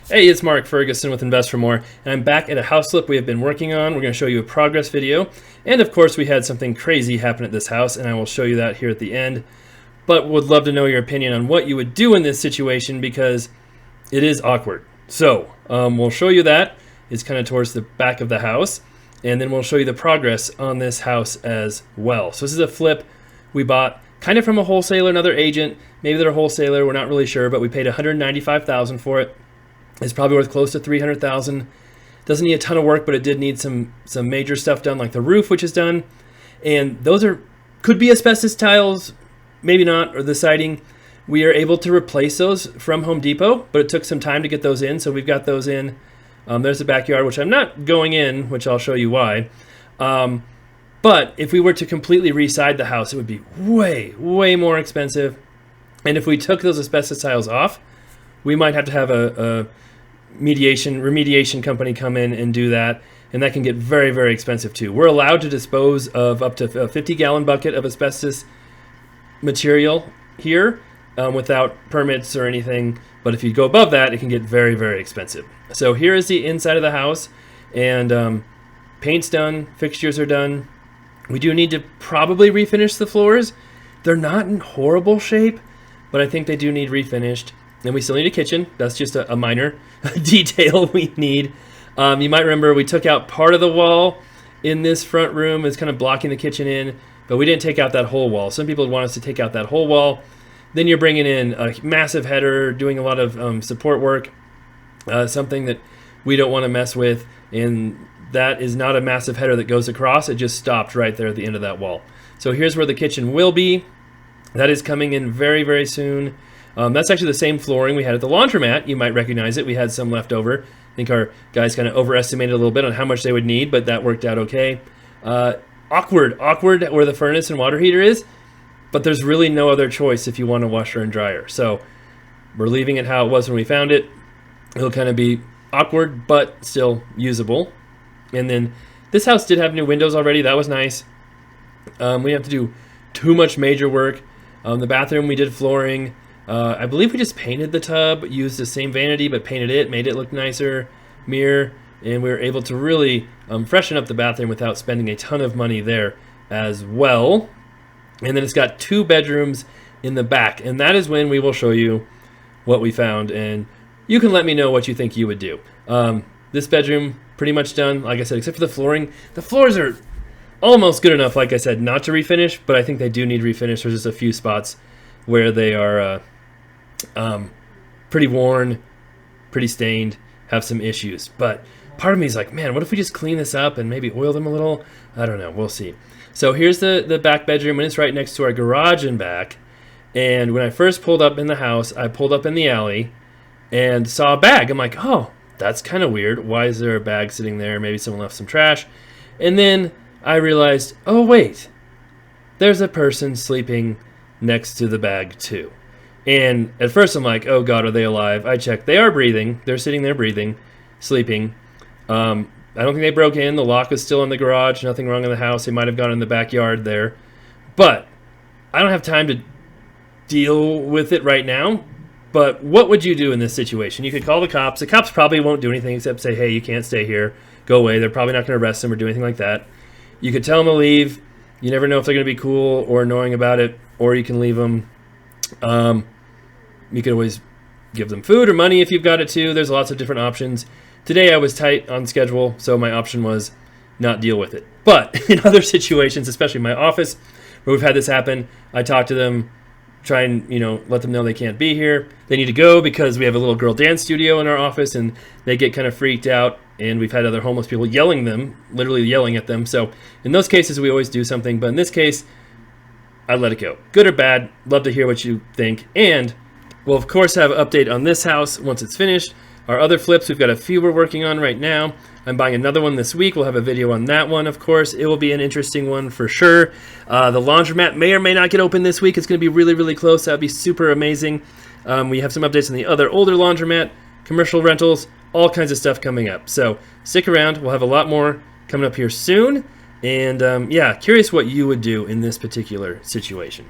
Hey, it's Mark Ferguson with Invest for More, and I'm back at a house flip we have been working on. We're going to show you a progress video, and of course we had something crazy happen at this house, and I will show you that here at the end. But would love to know your opinion on what you would do in this situation because it is awkward. So we'll show you that. It's kind of towards the back of the house, and then we'll show you the progress on this house as well. So this is a flip we bought kind of from a wholesaler, another agent. Maybe they're a wholesaler, we're not really sure, but we paid $195,000 for it. It's probably worth close to $300,000. Doesn't need a ton of work, but it did need some major stuff done, like the roof, which is done. And those could be asbestos tiles, maybe not, or the siding. We are able to replace those from Home Depot, but it took some time to get those in, so we've got those in. There's the backyard, which I'm not going in, which I'll show you why. But if we were to completely re-side the house, it would be way, way more expensive. And if we took those asbestos tiles off, we might have to have a remediation company come in and do that, and that can get very, very expensive too. We're allowed to dispose of up to a 50-gallon bucket of asbestos material here without permits or anything, but if you go above that, it can get very, very expensive. So here is the inside of the house, and paint's done, fixtures are done. We do need to probably refinish the floors. They're not in horrible shape, but I think they do need refinished. And we still need a kitchen. That's just a minor detail we need. You might remember we took out part of the wall in this front room. It's kind of blocking the kitchen in, but we didn't take out that whole wall. Some people would want us to take out that whole wall. Then you're bringing in a massive header, doing a lot of support work, something that we don't want to mess with. And that is not a massive header that goes across. It just stopped right there at the end of that wall. So here's where the kitchen will be. That is coming in very, very soon. That's actually the same flooring we had at the laundromat. You might recognize it. We had some left over. I think our guys kind of overestimated a little bit on how much they would need, but that worked out okay. Awkward where the furnace and water heater is, but there's really no other choice if you want a washer and dryer. So we're leaving it how it was when we found it. It'll kind of be awkward, but still usable. And then this house did have new windows already. That was nice. We didn't have to do too much major work. The bathroom, we did flooring. I believe we just painted the tub, used the same vanity, but painted it, made it look nicer, mirror, and we were able to really freshen up the bathroom without spending a ton of money there as well. And then it's got 2 bedrooms in the back, and that is when we will show you what we found, and you can let me know what you think you would do. This bedroom, pretty much done, like I said, except for the flooring. The floors are almost good enough, like I said, not to refinish, but I think they do need refinish. There's just a few spots where they are pretty worn, pretty stained, have some issues. But part of me is like, man, what if we just clean this up and maybe oil them a little? I don't know, we'll see. So here's the back bedroom, and it's right next to our garage in back. And when I first pulled up in the house, I pulled up in the alley and saw a bag. I'm like, oh, that's kind of weird. Why is there a bag sitting there? Maybe someone left some trash. And then I realized, oh wait, there's a person sleeping next to the bag too. And at first I'm like, oh God, are they alive? I checked. They are breathing. They're sitting there breathing, sleeping. I don't think they broke in. The lock is still in the garage. Nothing wrong in the house. They might have gone in the backyard there. But I don't have time to deal with it right now. But what would you do in this situation? You could call the cops. The cops probably won't do anything except say, hey, you can't stay here. Go away. They're probably not going to arrest them or do anything like that. You could tell them to leave. You never know if they're going to be cool or annoying about it. Or you can leave them. You could always give them food or money if you've got it too. There's lots of different options. Today I was tight on schedule, so my option was not deal with it. But in other situations, especially my office, where we've had this happen, I talk to them, try and let them know they can't be here. They need to go because we have a little girl dance studio in our office, and they get kind of freaked out. And we've had other homeless people literally yelling at them. So in those cases, we always do something. But in this case, I let it go. Good or bad, love to hear what you think. And we'll, of course, have an update on this house once it's finished. Our other flips, we've got a few we're working on right now. I'm buying another one this week. We'll have a video on that one, of course. It will be an interesting one for sure. The laundromat may or may not get open this week. It's going to be really, really close. That would be super amazing. We have some updates on the other older laundromat, commercial rentals, all kinds of stuff coming up. So stick around. We'll have a lot more coming up here soon. And yeah, curious what you would do in this particular situation.